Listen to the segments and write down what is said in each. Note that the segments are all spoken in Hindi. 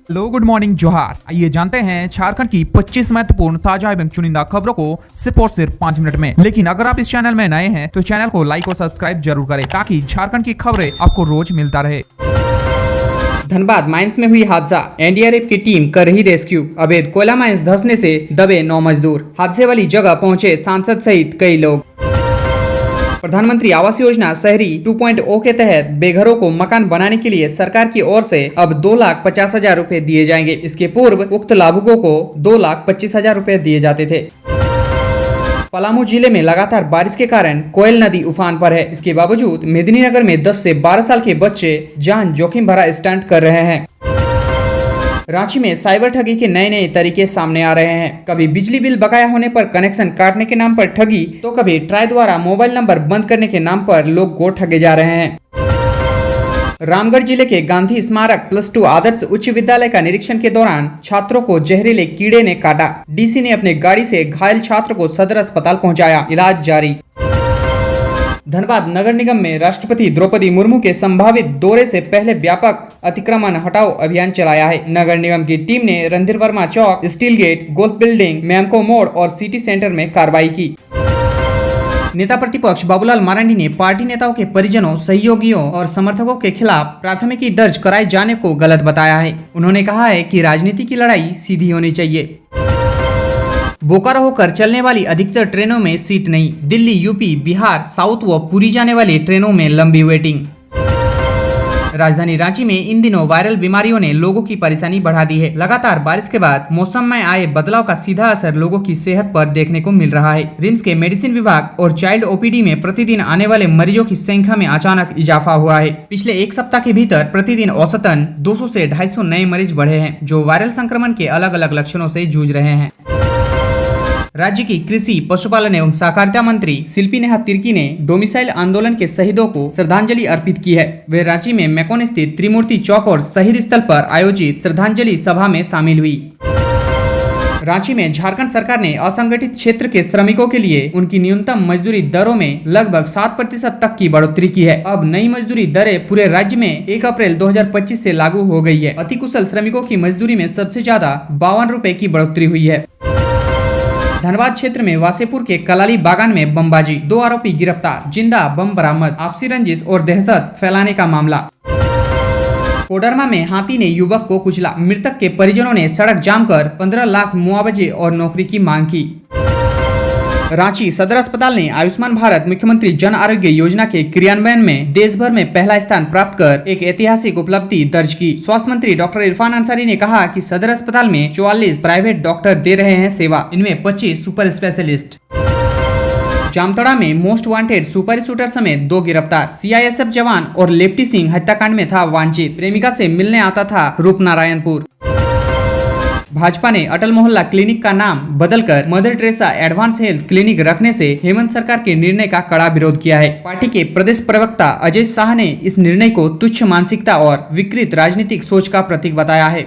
हेलो, गुड मॉर्निंग, जोहार। आइए जानते हैं झारखंड की 25 महत्वपूर्ण ताजा एवं चुनिंदा खबरों को सिर्फ और सिर्फ 5 मिनट में। लेकिन अगर आप इस चैनल में नए हैं तो चैनल को लाइक और सब्सक्राइब जरूर करें ताकि झारखंड की खबरें आपको रोज मिलता रहे। धनबाद माइंस में हुई हादसा, एनडीआरएफ की टीम कर रही रेस्क्यू। अवैध कोयला माइंस धंसने से दबे 9 मजदूर। हादसे वाली जगह पहुंचे सांसद सहित कई लोग। प्रधानमंत्री आवास योजना शहरी 2.0 के तहत बेघरों को मकान बनाने के लिए सरकार की ओर से अब 2,50,000 रुपए दिए जाएंगे। इसके पूर्व उक्त लाभुकों को 2,25,000 रुपए दिए जाते थे। पलामू जिले में लगातार बारिश के कारण कोयल नदी उफान पर है। इसके बावजूद मेदिनीनगर में 10 से 12 साल के बच्चे जान जोखिम भरा स्टंट कर रहे हैं। रांची में साइबर ठगी के नए नए तरीके सामने आ रहे हैं। कभी बिजली बिल बकाया होने पर कनेक्शन काटने के नाम पर ठगी, तो कभी ट्राई द्वारा मोबाइल नंबर बंद करने के नाम पर लोग को ठगे जा रहे हैं। रामगढ़ जिले के गांधी स्मारक +2 आदर्श उच्च विद्यालय का निरीक्षण के दौरान छात्रों को जहरीले कीड़े ने काटा। डीसी ने अपने गाड़ी से घायल छात्र को सदर अस्पताल पहुंचाया, इलाज जारी। धनबाद नगर निगम में राष्ट्रपति द्रौपदी मुर्मू के संभावित दौरे से पहले व्यापक अतिक्रमण हटाओ अभियान चलाया है। नगर निगम की टीम ने रणधीर वर्मा चौक, स्टील गेट, गोल्फ बिल्डिंग, मैमको मोड़ और सिटी सेंटर में कार्रवाई की। नेता प्रतिपक्ष बाबूलाल मरांडी ने पार्टी नेताओं के परिजनों, सहयोगियों और समर्थकों के खिलाफ प्राथमिकी दर्ज कराए जाने को गलत बताया है। उन्होंने कहा है कि राजनीति की लड़ाई सीधी होनी चाहिए। बोकारो होकर चलने वाली अधिकतर ट्रेनों में सीट नहीं। दिल्ली, यूपी, बिहार, साउथ व पुरी जाने वाली ट्रेनों में लंबी वेटिंग। राजधानी रांची में इन दिनों वायरल बीमारियों ने लोगों की परेशानी बढ़ा दी है। लगातार बारिश के बाद मौसम में आए बदलाव का सीधा असर लोगों की सेहत पर देखने को मिल रहा है। रिम्स के मेडिसिन विभाग और चाइल्ड ओपीडी में प्रतिदिन आने वाले मरीजों की संख्या में अचानक इजाफा हुआ है। पिछले एक सप्ताह के भीतर प्रतिदिन औसतन 200 से 250 नए मरीज बढ़े हैं, जो वायरल संक्रमण के अलग अलग लक्षणों से जूझ रहे हैं। राज्य की कृषि, पशुपालन एवं सहकारिता मंत्री शिल्पी नेहा तिर्की ने डोमिसाइल आंदोलन के शहीदों को श्रद्धांजलि अर्पित की है। वे रांची में मैकोन स्थित त्रिमूर्ति चौक और शहीद स्थल पर आयोजित श्रद्धांजलि सभा में शामिल हुई। रांची में झारखंड सरकार ने असंगठित क्षेत्र के श्रमिकों के लिए उनकी न्यूनतम मजदूरी दरों में लगभग 7% तक की बढ़ोतरी की है। अब नई मजदूरी दरें पूरे राज्य में 1 अप्रैल 2025 से लागू हो गई है। अति कुशल श्रमिकों की मजदूरी में सबसे ज्यादा 52 रुपए की बढ़ोतरी हुई है। धनबाद क्षेत्र में वासेपुर के कलाली बागान में बमबाजी, 2 आरोपी गिरफ्तार, जिंदा बम बरामद। आपसी रंजिश और दहशत फैलाने का मामला। कोडरमा में हाथी ने युवक को कुचला। मृतक के परिजनों ने सड़क जाम कर 15 लाख मुआवजे और नौकरी की मांग की। रांची सदर अस्पताल ने आयुष्मान भारत मुख्यमंत्री जन आरोग्य योजना के क्रियान्वयन में देश भर में पहला स्थान प्राप्त कर एक ऐतिहासिक उपलब्धि दर्ज की। स्वास्थ्य मंत्री डॉक्टर इरफान अंसारी ने कहा कि सदर अस्पताल में 44 प्राइवेट डॉक्टर दे रहे हैं सेवा, इनमें 25 सुपर स्पेशलिस्ट। जामताड़ा में मोस्ट वांटेड सुपर शूटर समेत 2 गिरफ्तार। सीआईएसएफ जवान और लेफ्टी सिंह हत्याकांड में था वांछित, प्रेमिका से मिलने आता था रूपनारायणपुर। भाजपा ने अटल मोहल्ला क्लिनिक का नाम बदलकर mother Teresa advance health clinic रखने से हेमंत सरकार के निर्णय का कड़ा विरोध किया है। पार्टी के प्रदेश प्रवक्ता अजय शाह ने इस निर्णय को तुच्छ मानसिकता और विकृत राजनीतिक सोच का प्रतीक बताया है।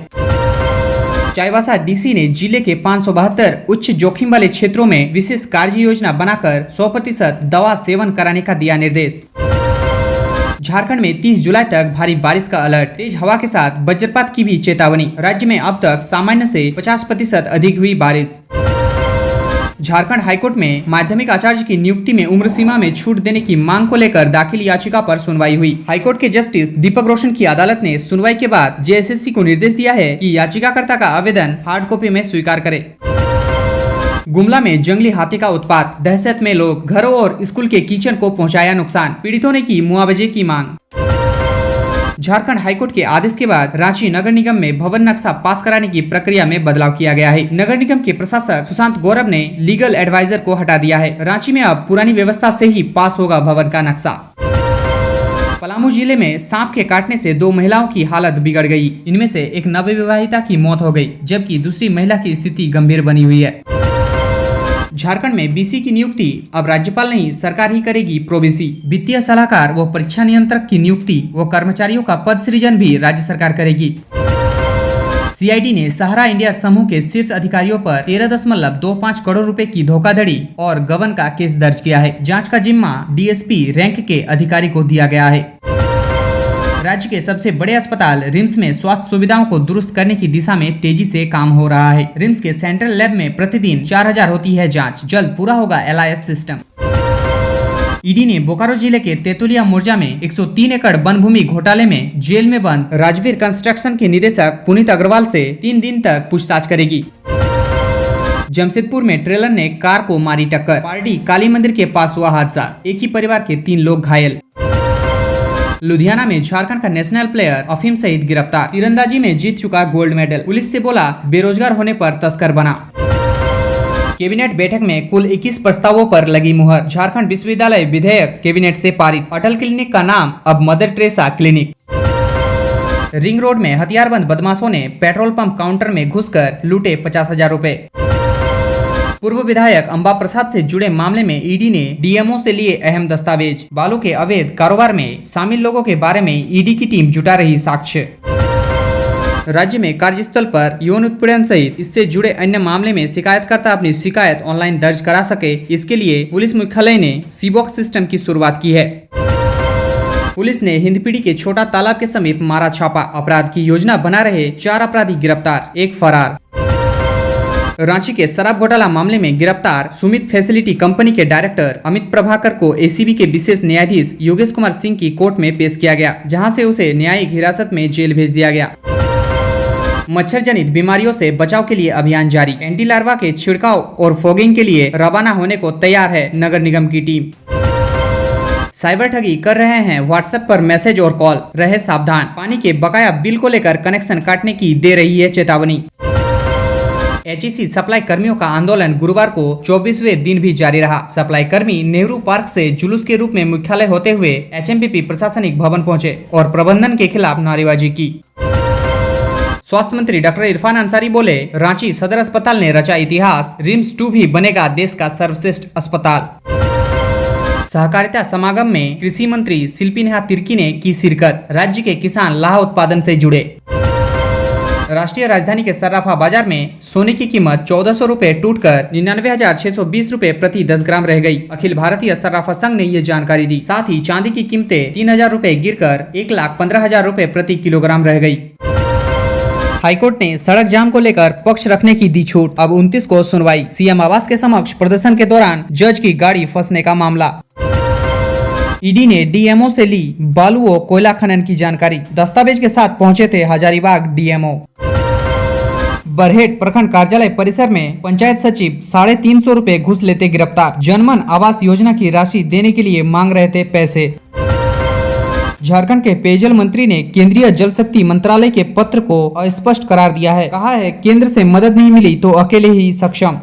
चाईबासा डीसी ने जिले के 572 उच्च जोखिम वाले क्षेत्रों में विशेष कार्य योजना बनाकर 100% दवा सेवन कराने का दिया निर्देश। झारखंड में 30 जुलाई तक भारी बारिश का अलर्ट, तेज हवा के साथ वज्रपात की भी चेतावनी। राज्य में अब तक सामान्य से 50% अधिक हुई बारिश। झारखंड हाईकोर्ट में माध्यमिक आचार्य की नियुक्ति में उम्र सीमा में छूट देने की मांग को लेकर दाखिल याचिका पर सुनवाई हुई। हाईकोर्ट के जस्टिस दीपक रोशन की अदालत ने सुनवाई के बाद जेएसएससी को निर्देश दिया है कि याचिकाकर्ता का आवेदन हार्ड कॉपी में स्वीकार करे। गुमला में जंगली हाथी का उत्पात, दहशत में लोग, घरों और स्कूल के किचन को पहुंचाया नुकसान। पीड़ितों ने की मुआवजे की मांग। झारखंड हाईकोर्ट के आदेश के बाद रांची नगर निगम में भवन नक्शा पास कराने की प्रक्रिया में बदलाव किया गया है। नगर निगम के प्रशासक सुशांत गौरव ने लीगल एडवाइजर को हटा दिया है। रांची में अब पुरानी व्यवस्था से ही पास होगा भवन का नक्शा। पलामू जिले में सांप के काटने से 2 महिलाओं की हालत बिगड़ गई। इनमें से एक नवविवाहिता की मौत हो गई, जबकि दूसरी महिला की स्थिति गंभीर बनी हुई है। झारखंड में बीसी की नियुक्ति अब राज्यपाल नहीं सरकार ही करेगी प्रोबीसी। वित्तीय सलाहकार व परीक्षा नियंत्रक की नियुक्ति व कर्मचारियों का पद सृजन भी राज्य सरकार करेगी। सीआईडी ने सहारा इंडिया समूह के शीर्ष अधिकारियों पर 13.25 करोड़ रुपए की धोखाधड़ी और गबन का केस दर्ज किया है। जांच का जिम्मा डीएसपी रैंक के अधिकारी को दिया गया है। राज्य के सबसे बड़े अस्पताल रिम्स में स्वास्थ्य सुविधाओं को दुरुस्त करने की दिशा में तेजी से काम हो रहा है। रिम्स के सेंट्रल लैब में प्रतिदिन 4000 होती है जांच। जल्द पूरा होगा LIS सिस्टम। ईडी ने बोकारो जिले के तेतुलिया मुर्जा में 103 एकड़ वन भूमि घोटाले में जेल में बंद राजवीर कंस्ट्रक्शन के निदेशक पुनीत अग्रवाल से 3 दिन तक पूछताछ करेगी। जमशेदपुर में ट्रेलर ने कार को मारी टक्कर। पारडी काली मंदिर के पास हुआ हादसा, एक ही परिवार के 3 लोग घायल। लुधियाना में झारखंड का नेशनल प्लेयर अफीम सहित गिरफ्तार। तीरंदाजी में जीत चुका गोल्ड मेडल। पुलिस से बोला बेरोजगार होने पर तस्कर बना। कैबिनेट बैठक में कुल 21 प्रस्तावों पर लगी मुहर। झारखंड विश्वविद्यालय विधेयक कैबिनेट से पारित। अटल क्लिनिक का नाम अब mother Teresa clinic. Ring road में हथियारबंद बदमाशों ने पेट्रोल पंप काउंटर में घुसकर लूटे 50,000 रुपए। पूर्व विधायक अंबा प्रसाद से जुड़े मामले में ईडी ने डीएमओ से लिए अहम दस्तावेज। बालू के अवैध कारोबार में शामिल लोगों के बारे में ईडी की टीम जुटा रही साक्ष्य। राज्य में कार्यस्थल पर यौन उत्पीड़न सहित इससे जुड़े अन्य मामले में शिकायतकर्ता अपनी शिकायत ऑनलाइन दर्ज करा सके, इसके लिए पुलिस मुख्यालय ने सीबॉक्स सिस्टम की शुरुआत की है। पुलिस ने हिंदपीढ़ी के छोटा तालाब के समीप मारा छापा। अपराध की योजना बना रहे 4 अपराधी गिरफ्तार, 1 फरार। रांची के शराब घोटाला मामले में गिरफ्तार सुमित फैसिलिटी कंपनी के डायरेक्टर अमित प्रभाकर को एसीबी के विशेष न्यायाधीश योगेश कुमार सिंह की कोर्ट में पेश किया गया, जहां से उसे न्यायिक हिरासत में जेल भेज दिया गया। मच्छर जनित बीमारियों से बचाव के लिए अभियान जारी। एंटी लार्वा के छिड़काव और फॉगिंग के लिए रवाना होने को तैयार है नगर निगम की टीम। साइबर ठगी कर रहे हैं व्हाट्सएप पर मैसेज और कॉल, रहे सावधान। पानी के बकाया बिल को लेकर कनेक्शन काटने की दे रही है चेतावनी। HEC सप्लाई कर्मियों का आंदोलन गुरुवार को 24वें दिन भी जारी रहा। सप्लाई कर्मी नेहरू पार्क से जुलूस के रूप में मुख्यालय होते हुए HMPP प्रशासनिक भवन पहुंचे और प्रबंधन के खिलाफ नारेबाजी की। स्वास्थ्य मंत्री डॉक्टर इरफान अंसारी बोले, रांची सदर अस्पताल ने रचा इतिहास। रिम्स 2 भी बनेगा देश का सर्वश्रेष्ठ अस्पताल। सहकारिता समागम में कृषि मंत्री शिल्पी नेहा तिर्की ने की शिरकत। राज्य के किसान लाह उत्पादन से जुड़े। राष्ट्रीय राजधानी के सर्राफा बाजार में सोने की कीमत 1400 रुपए टूटकर 99,620 रुपए प्रति 10 ग्राम रह गई। अखिल भारतीय सर्राफा संघ ने ये जानकारी दी। साथ ही चांदी की कीमतें 3,000 रुपए गिरकर 1,15,000 रुपए प्रति किलोग्राम रह गई। हाईकोर्ट ने सड़क जाम को लेकर पक्ष रखने की दी छूट। अब 29 को सुनवाई। सीएम आवास के समक्ष प्रदर्शन के दौरान जज की गाड़ी फंसने का मामला। ईडी ने डीएमओ से ली बालू और कोयला खनन की जानकारी। दस्तावेज के साथ पहुंचे थे हजारीबाग डीएमओ। बरहेट प्रखंड कार्यालय परिसर में पंचायत सचिव 350 रुपए घूस लेते गिरफ्तार। जनमन आवास योजना की राशि देने के लिए मांग रहे थे पैसे। झारखंड के पेयजल मंत्री ने केंद्रीय जल शक्ति मंत्रालय के पत्र को अस्पष्ट करार दिया है। कहा है केंद्र से मदद नहीं मिली तो अकेले ही सक्षम।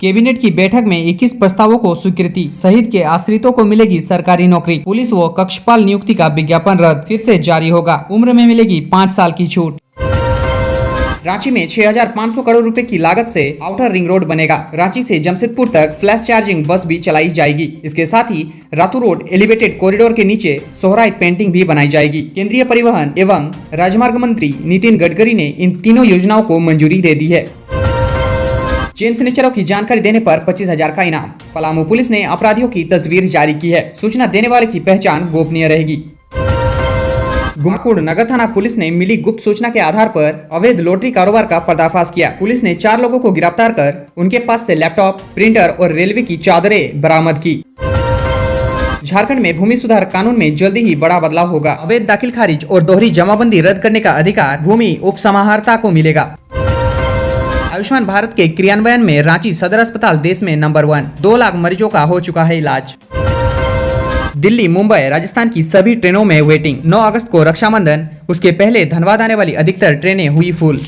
कैबिनेट की बैठक में 21 प्रस्तावों को स्वीकृति। शहीद के आश्रितों को मिलेगी सरकारी नौकरी। पुलिस व कक्षपाल नियुक्ति का विज्ञापन रद्द फिर से जारी होगा। उम्र में मिलेगी 5 साल की छूट। रांची में 6,500 करोड़ रुपए की लागत से आउटर रिंग रोड बनेगा। रांची से जमशेदपुर तक फ्लैश चार्जिंग बस भी चलाई जाएगी। इसके साथ ही रातू रोड एलिवेटेड कॉरिडोर के नीचे सोहराइट पेंटिंग भी बनाई जाएगी। केंद्रीय परिवहन एवं राजमार्ग मंत्री नितिन गडकरी ने इन तीनों योजनाओं को मंजूरी दे दी है। चेन स्नेचरों की जानकारी देने पर 25,000 का इनाम। पलामू पुलिस ने अपराधियों की तस्वीर जारी की है। सूचना देने वाले की पहचान गोपनीय रहेगी। गुमकुड़ नगर थाना पुलिस ने मिली गुप्त सूचना के आधार पर अवैध लॉटरी कारोबार का पर्दाफाश किया। पुलिस ने 4 लोगों को गिरफ्तार कर उनके पास से लैपटॉप, प्रिंटर और रेलवे की चादरें बरामद की। झारखंड में भूमि सुधार कानून में जल्दी ही बड़ा बदलाव होगा। अवैध दाखिल खारिज और दोहरी जमाबंदी रद्द करने का अधिकार भूमि उपसमाहर्ता को मिलेगा। आयुष्मान भारत के क्रियान्वयन में रांची सदर अस्पताल देश में नंबर 1। 2 लाख मरीजों का हो चुका है इलाज। दिल्ली, मुंबई, राजस्थान की सभी ट्रेनों में वेटिंग। 9 अगस्त को रक्षाबंधन, उसके पहले धनबाद आने वाली अधिकतर ट्रेनें हुई फुल।